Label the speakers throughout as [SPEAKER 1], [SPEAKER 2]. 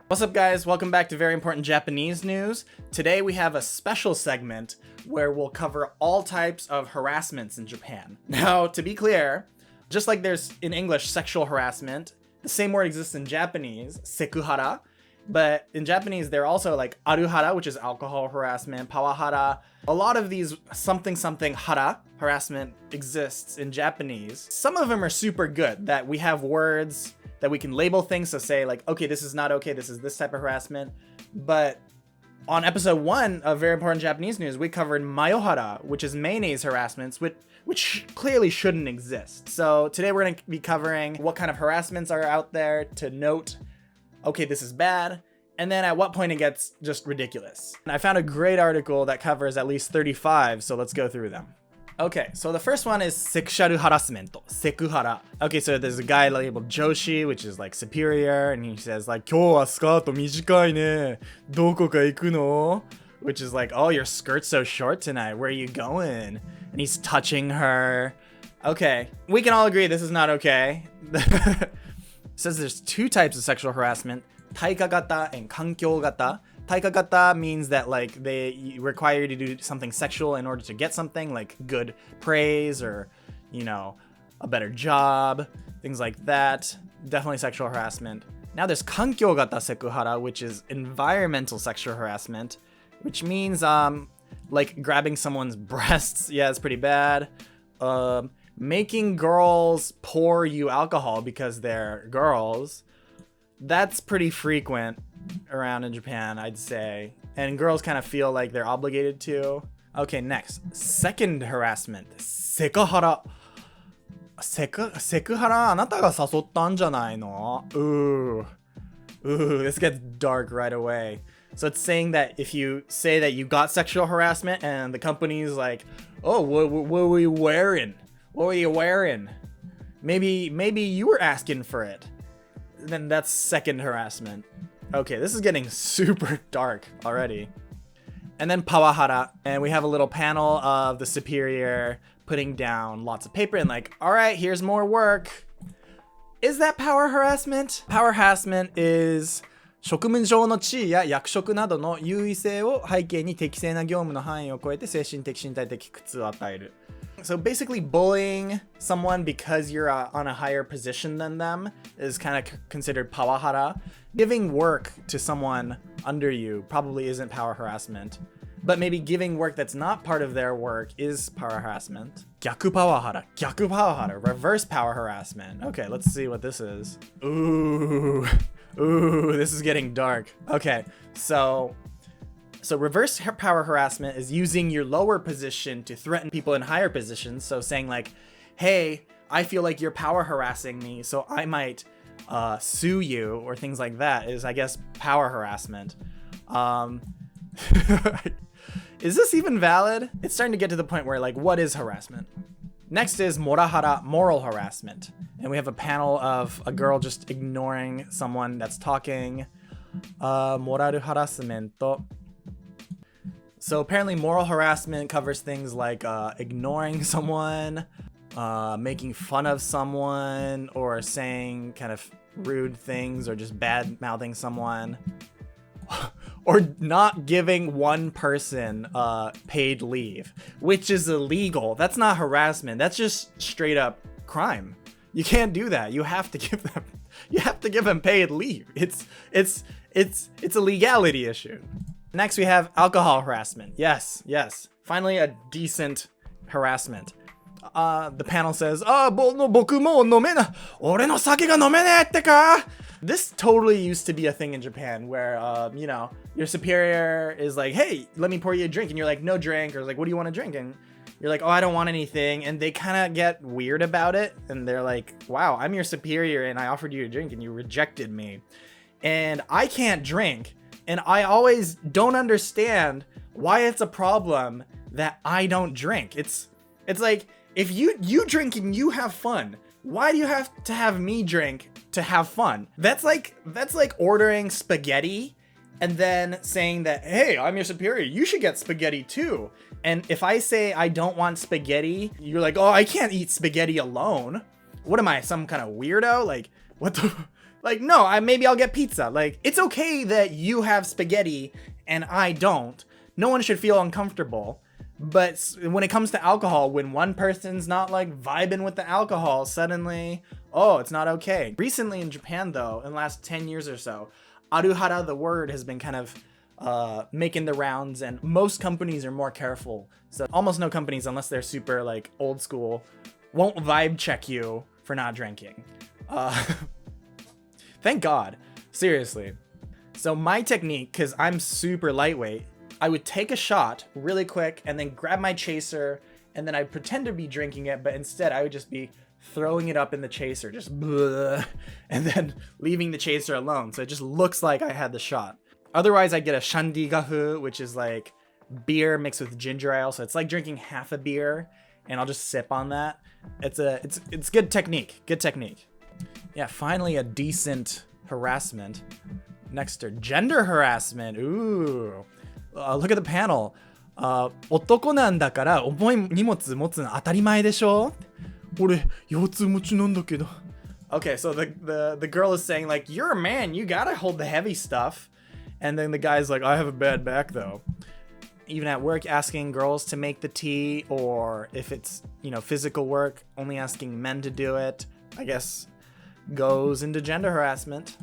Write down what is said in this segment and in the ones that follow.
[SPEAKER 1] What's up, guys? Welcome back to Very Important Japanese News. Today we have a special segment where we'll cover all types of harassments in Japan. Now, to be clear, just like there's in English sexual harassment, the same word exists in Japanese, sekuhara, but in Japanese they're also like aruhara, which is alcohol harassment, pawahara. A lot of these something hara harassment exists in Japanese. Some of them are super good, that we have words that we can label things, so say like, okay, this is not okay, this is this type of harassment. But on episode 1 of Very Important Japanese News, we covered mayohara, which is mayonnaise harassments, which clearly shouldn't exist. So today we're going to be covering what kind of harassments are out there to note, okay, this is bad, and then at what point it gets just ridiculous. And I found a great article that covers at least 35, so let's go through them. Okay, so the first one is sexual harassment, sekuhara. Okay, so there's a guy labeled Joshi, which is like superior, and he says like, 今日はスカート短いね。どこか行くの? Which is like, oh, your skirt's so short tonight. Where are you going? And he's touching her. Okay, we can all agree this is not okay. It says there's 2 types of sexual harassment, taikagata and kankyogata. Taikagata means that like they require you to do something sexual in order to get something, like good praise or, you know, a better job, things like that. Definitely sexual harassment. Now there's kankyogata sekuhara, which is environmental sexual harassment, which means like grabbing someone's breasts. Yeah, it's pretty bad. Making girls pour you alcohol because they're girls. That's pretty frequent around in Japan, I'd say. And girls kind of feel like they're obligated to. Okay, next. Second harassment. Sekahara. Sekuhara? あなたが誘ったんじゃないの? Ooh, this gets dark right away. So it's saying that if you say that you got sexual harassment and the company's like, oh, what were you wearing? What were you wearing? Maybe you were asking for it. Then that's second harassment. Okay, this is getting super dark already. And then pawahara, and we have a little panel of the superior putting down lots of paper and like, all right, here's more work. Is that power harassment? Power harassment is 職務上の地位や役職などの優位性を背景に適正な業務の範囲を超えて精神的身体的苦痛を与える. So basically bullying someone because you're on a higher position than them is kind of considered pawahara. Giving work to someone under you probably isn't power harassment. But maybe giving work that's not part of their work is power harassment. 逆パワハラ, 逆パワハラ, reverse power harassment. Okay, let's see what this is. Ooh, this is getting dark. Okay, so reverse power harassment is using your lower position to threaten people in higher positions. So saying like, hey, I feel like you're power harassing me, so I might sue you, or things like that is, I guess, power harassment. Is this even valid? It's starting to get to the point where like, what is harassment? Next is morahara, moral harassment. And we have a panel of a girl just ignoring someone that's talking. Moraru harassment. So apparently moral harassment covers things like ignoring someone, making fun of someone, or saying kind of rude things, or just bad-mouthing someone. Or not giving one person paid leave, which is illegal. That's not harassment. That's just straight up crime. You can't do that. You have to give them paid leave. It's a legality issue. Next we have alcohol harassment. Yes. Finally a decent harassment. The panel says, 僕もう飲めない。俺の酒が飲めねえってか? This totally used to be a thing in Japan where, you know, your superior is like, hey, let me pour you a drink. And you're like, no drink. Or like, what do you want to drink? And you're like, oh, I don't want anything. And they kind of get weird about it. And they're like, wow, I'm your superior and I offered you a drink and you rejected me. And I can't drink. And I always don't understand why it's a problem that I don't drink. It's like, if you drink and you have fun, why do you have to have me drink to have fun? That's like ordering spaghetti and then saying that, hey, I'm your superior, you should get spaghetti too. And if I say I don't want spaghetti, you're like, oh, I can't eat spaghetti alone. What am I, some kind of weirdo? Like, what the... Like, no, maybe I'll get pizza. Like, it's okay that you have spaghetti and I don't. No one should feel uncomfortable. But when it comes to alcohol, when one person's not like vibing with the alcohol, suddenly, oh, it's not okay. Recently in Japan, though, in the last 10 years or so, Aruhara, the word, has been kind of making the rounds, and most companies are more careful. So almost no companies, unless they're super like old school, won't vibe check you for not drinking. Thank God. Seriously. So my technique, because I'm super lightweight, I would take a shot really quick and then grab my chaser, and then I'd pretend to be drinking it, but instead I would just be throwing it up in the chaser, just bleh, and then leaving the chaser alone. So it just looks like I had the shot. Otherwise, I get a shandigahu, which is like beer mixed with ginger ale. So it's like drinking half a beer, and I'll just sip on that. It's good technique. Good technique. Yeah, finally a decent harassment. Next are gender harassment. Ooh. Look at the panel. 男なんだから重い荷物持つの当たり前でしょ? 俺腰痛持ちなんだけど. Okay, so the girl is saying like, you're a man, you gotta hold the heavy stuff. And then the guy's like, I have a bad back though. Even at work, asking girls to make the tea, or if it's, physical work, only asking men to do it, I guess goes into gender harassment.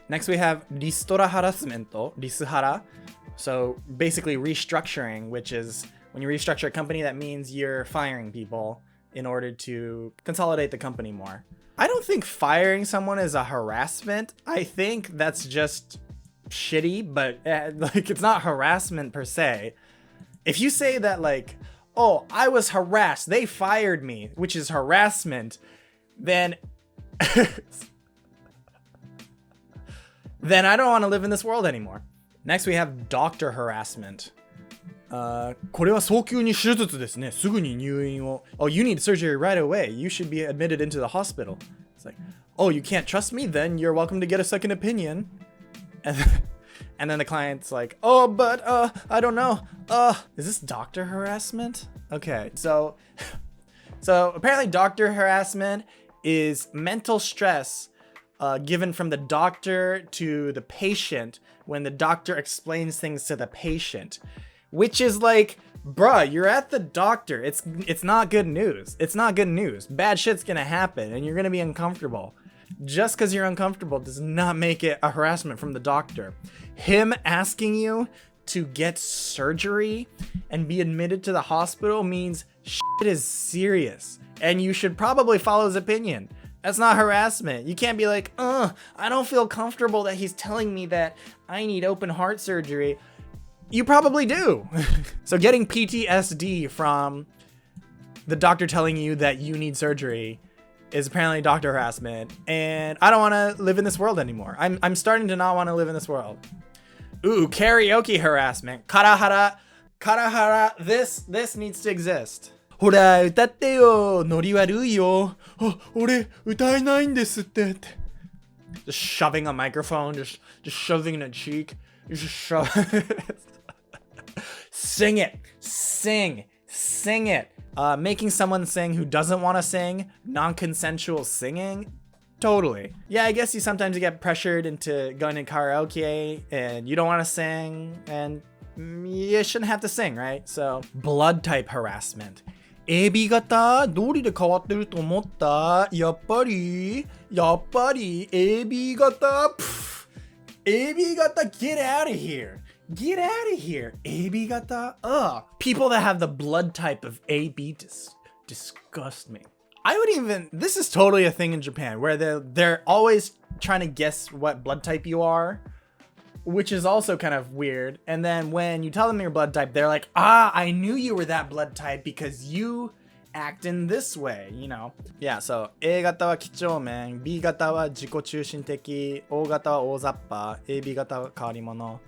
[SPEAKER 1] Next we have harassment, Risuhara. So basically restructuring, which is when you restructure a company, that means you're firing people in order to consolidate the company more. I don't think firing someone is a harassment. I think that's just shitty, but like it's not harassment per se. If you say that like, oh, I was harassed, they fired me, which is harassment, then then I don't want to live in this world anymore. Next we have doctor harassment. これは早急に手術ですね。すぐに入院を。Oh, you need surgery right away. You should be admitted into the hospital. It's like, oh, you can't trust me? Then you're welcome to get a second opinion. And then the client's like, oh, but I don't know. Is this doctor harassment? Okay, so apparently doctor harassment is mental stress given from the doctor to the patient when the doctor explains things to the patient, which is like, bruh, you're at the doctor. It's not good news. It's not good news. Bad shit's gonna happen and you're gonna be uncomfortable. Just because you're uncomfortable does not make it a harassment from the doctor. Him asking you to get surgery and be admitted to the hospital means shit is serious and you should probably follow his opinion. That's not harassment. You can't be like, I don't feel comfortable that he's telling me that I need open heart surgery. You probably do. So getting PTSD from the doctor telling you that you need surgery is apparently doctor harassment, and I don't want to live in this world anymore. I'm starting to not want to live in this world. Ooh, karaoke harassment. Kara hara. This needs to exist. ほら、歌ってよ。ノリ悪いよ。あ、俺、歌えないんですって。Just shoving a microphone, just shoving in a cheek. Just shove. Sing it. Sing it. Making someone sing who doesn't want to sing, non-consensual singing, totally. Yeah, I guess you sometimes get pressured into going to karaoke and you don't want to sing and you shouldn't have to sing, right? So, blood type harassment. AB 型どれで変わってると思った？やっぱり AB 型 AB 型 get out of here. Get out of here, AB 型. Ugh. People that have the blood type of AB disgust me. I would even, this is totally a thing in Japan where they're always trying to guess what blood type you are, which is also kind of weird. And then when you tell them your blood type, they're like, I knew you were that blood type because you act in this way, Yeah, so A 型は几帳面、B 型は自己中心的、O 型は大雑把、AB 型は変わり者。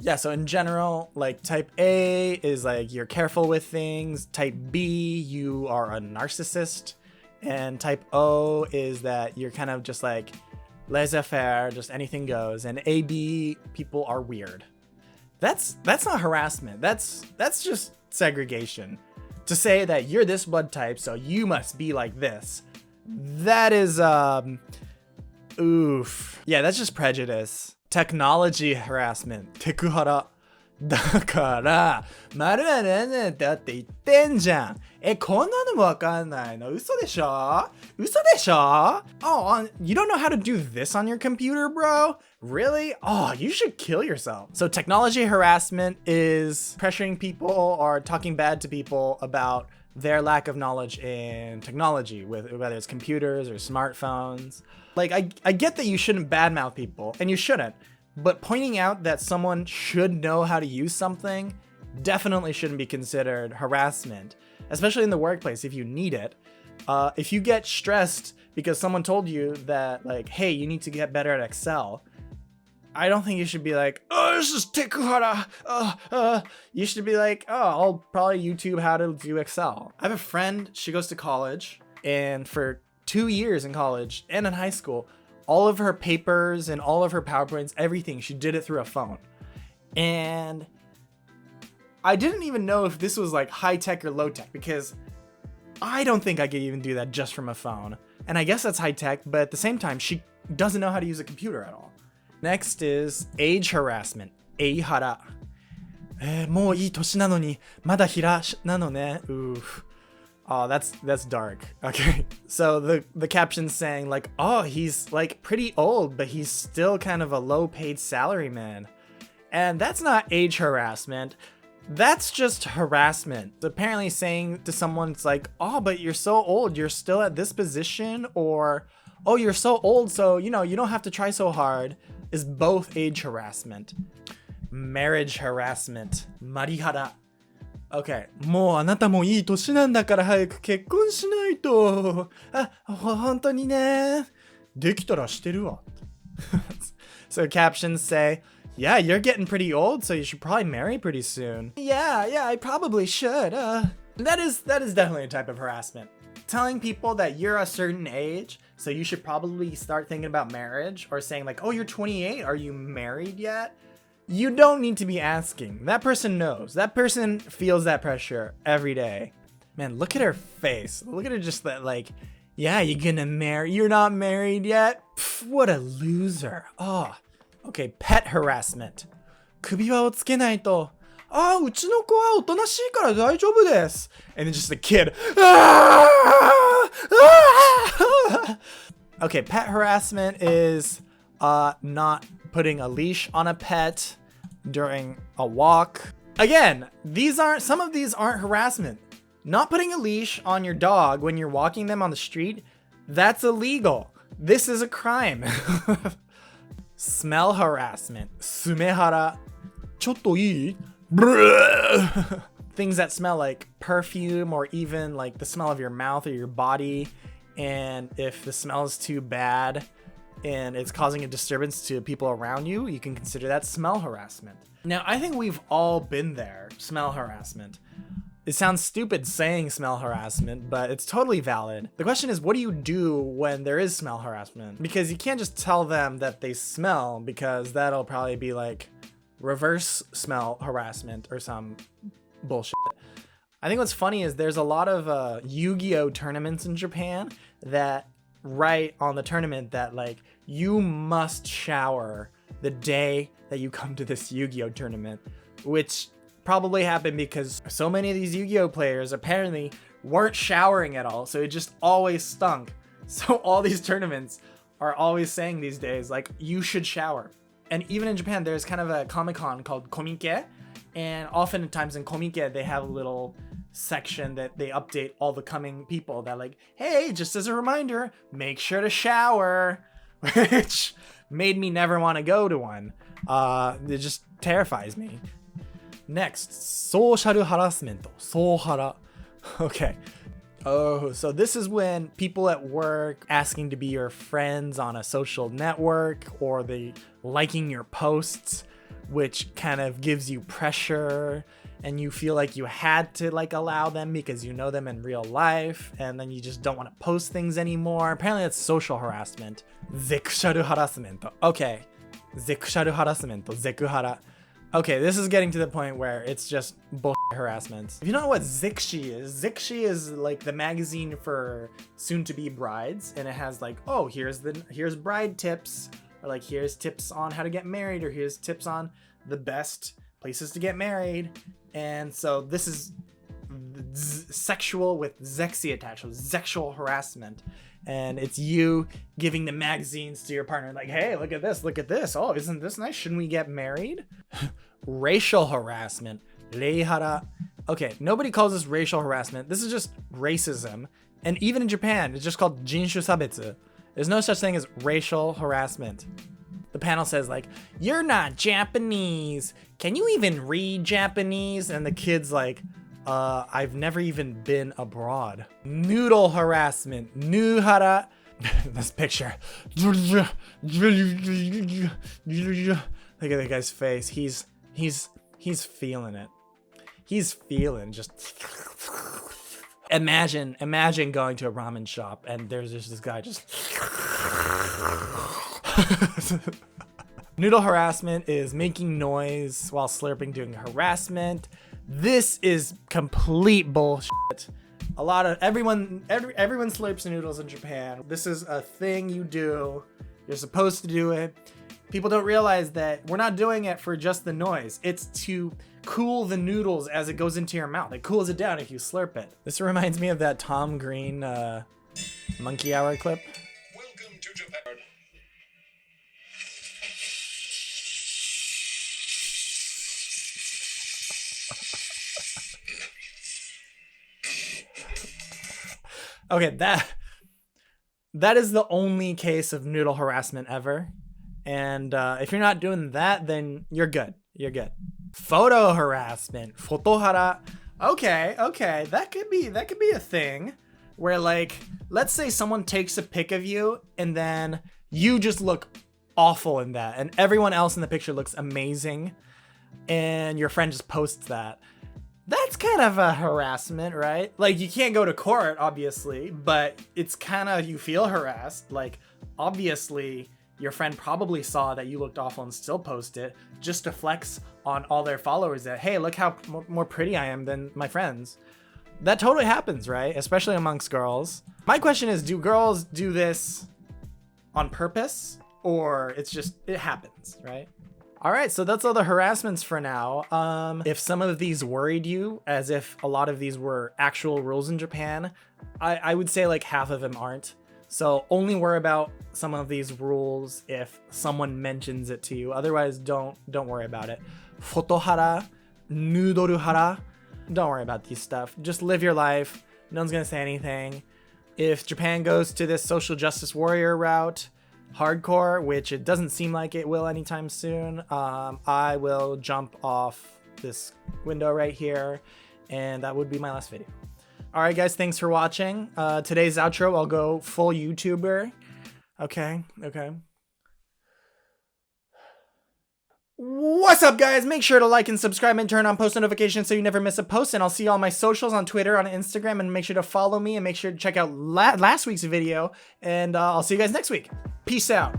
[SPEAKER 1] Yeah, so in general, like type A is like you're careful with things. Type B, you are a narcissist. And type O is that you're kind of just like laissez-faire, just anything goes. And AB, people are weird. That's not harassment. That's just segregation. To say that you're this blood type, so you must be like this. That is Oof. Yeah, that's just prejudice. Technology harassment. テクハラ。だから、〇〇ねだって言ってんじゃん。こんなのもわかんないの？嘘でしょ？ Oh, you don't know how to do this on your computer, bro? Really? Oh, you should kill yourself. So technology harassment is pressuring people or talking bad to people about their lack of knowledge in technology, whether it's computers or smartphones. Like, I get that you shouldn't badmouth people, and you shouldn't. But pointing out that someone should know how to use something definitely shouldn't be considered harassment, especially in the workplace if you need it. If you get stressed because someone told you that, like, hey, you need to get better at Excel, I don't think you should be like, oh, this is teku hara. You should be like, oh, I'll probably YouTube how to do Excel. I have a friend, she goes to college, and for 2 years in college and in high school, all of her papers and all of her PowerPoints, everything, she did it through a phone. And I didn't even know if this was like high tech or low tech, because I don't think I could even do that just from a phone. And I guess that's high tech, but at the same time, she doesn't know how to use a computer at all. Next is age harassment. エイハラ。もういい年なのに、まだひらなのね。Oof. Oh, that's dark. Okay. So the caption's saying like, oh, he's like pretty old, but he's still kind of a low-paid salaryman. And that's not age harassment. That's just harassment. Apparently saying to someone, it's like, oh, but you're so old, you're still at this position, or, oh, you're so old, so, you know, you don't have to try so hard, is both age harassment. Marriage harassment. Marihara. Okay. もうあなたもいい年なんだから早く結婚しないと。本当にね。できたらしてるわ。So captions say, yeah, you're getting pretty old, so you should probably marry pretty soon. Yeah, I probably should. That is definitely a type of harassment. Telling people that you're a certain age, so you should probably start thinking about marriage, or saying like, oh, you're 28, are you married yet? You don't need to be asking. That person knows. That person feels that pressure every day. Man, look at her face. Look at her just that like, yeah, you're gonna marry. You're not married yet? Pff, what a loser. Oh. Okay, pet harassment. 首輪をつけないと。うちの子はおとなしいから大丈夫です。And then just the kid. Okay, pet harassment is not putting a leash on a pet during a walk. Again, some of these aren't harassment. Not putting a leash on your dog when you're walking them on the street, that's illegal. This is a crime. Smell harassment. スメハラ。ちょっといい? Things that smell like perfume, or even like the smell of your mouth or your body. And if the smell is too bad and it's causing a disturbance to people around you, you can consider that smell harassment. Now, I think we've all been there, smell harassment. It sounds stupid saying smell harassment, but it's totally valid. The question is, what do you do when there is smell harassment? Because you can't just tell them that they smell, because that'll probably be like reverse smell harassment or some bullshit. I think what's funny is there's a lot of Yu-Gi-Oh tournaments in Japan that write on the tournament that like, you must shower the day that you come to this Yu-Gi-Oh tournament, which probably happened because so many of these Yu-Gi-Oh players apparently weren't showering at all, so it just always stunk. So all these tournaments are always saying these days, like, you should shower. And even in Japan, there's kind of a Comic-Con called Komike, and oftentimes in Komike, they have a little section that they update all the coming people that like, hey, just as a reminder, make sure to shower, which made me never want to go to one. It just terrifies me. Next, social harassment. ソーハラ. Okay. Oh, so this is when people at work asking to be your friends on a social network, or they liking your posts, which kind of gives you pressure, and you feel like you had to like allow them because you know them in real life, and then you just don't want to post things anymore. Apparently that's social harassment. Sexual harassment. Okay. Sexual harassment. ゼクハラ. Okay, this is getting to the point where it's just bullshit harassment. If you don't know what Zexy is like the magazine for soon-to-be brides, and it has like, oh, here's bride tips, or like here's tips on how to get married, or here's tips on the best places to get married. And so this is sexual with Zexy attached, so sexual harassment. And it's you giving the magazines to your partner like, hey, look at this. Oh, isn't this nice? Shouldn't we get married? Racial harassment, Leigh hara. Okay, nobody calls this racial harassment. This is just racism. And even in Japan, it's just called jinshu sabetsu. There's no such thing as racial harassment. The panel says like, you're not Japanese. Can you even read Japanese? And the kid's like, I've never even been abroad. Noodle harassment, nude hara. This picture. Look at that guy's face. He's feeling it. He's feeling just. Imagine going to a ramen shop and there's just this guy just. Noodle harassment is making noise while slurping during harassment. This is complete bullshit. Everyone slurps noodles in Japan. This is a thing you do. You're supposed to do it. People don't realize that we're not doing it for just the noise. It's to cool the noodles as it goes into your mouth. It cools it down if you slurp it. This reminds me of that Tom Green Monkey Hour clip.
[SPEAKER 2] Welcome to Japan.
[SPEAKER 1] Okay, that is the only case of noodle harassment ever. And if you're not doing that, then you're good. You're good. Photo harassment, photo hara. Okay, that could be a thing where like, let's say someone takes a pic of you and then you just look awful in that and everyone else in the picture looks amazing and your friend just posts that. That's kind of a harassment, right? Like you can't go to court, obviously, but it's kind of, you feel harassed. Like obviously your friend probably saw that you looked awful and still post it just to flex on all their followers that, hey, look how more pretty I am than my friends. That totally happens, right? Especially amongst girls. My question is, do girls do this on purpose or it's just, it happens, right? All right, so that's all the harassments for now. If some of these worried you, as if a lot of these were actual rules in Japan, I would say like half of them aren't. So only worry about some of these rules if someone mentions it to you. Otherwise, don't worry about it. Photo hara, noodle hara, don't worry about these stuff. Just live your life. No one's gonna say anything. If Japan goes to this social justice warrior route, hardcore, which it doesn't seem like it will anytime soon, I will jump off this window right here, and that would be my last video. All right, guys, thanks for watching. Today's outro, I'll go full YouTuber. Okay. What's up, guys? Make sure to like and subscribe and turn on post notifications so you never miss a post. And I'll see you on my socials on Twitter, on Instagram, and make sure to follow me and make sure to check out last week's video. And I'll see you guys next week. Peace out.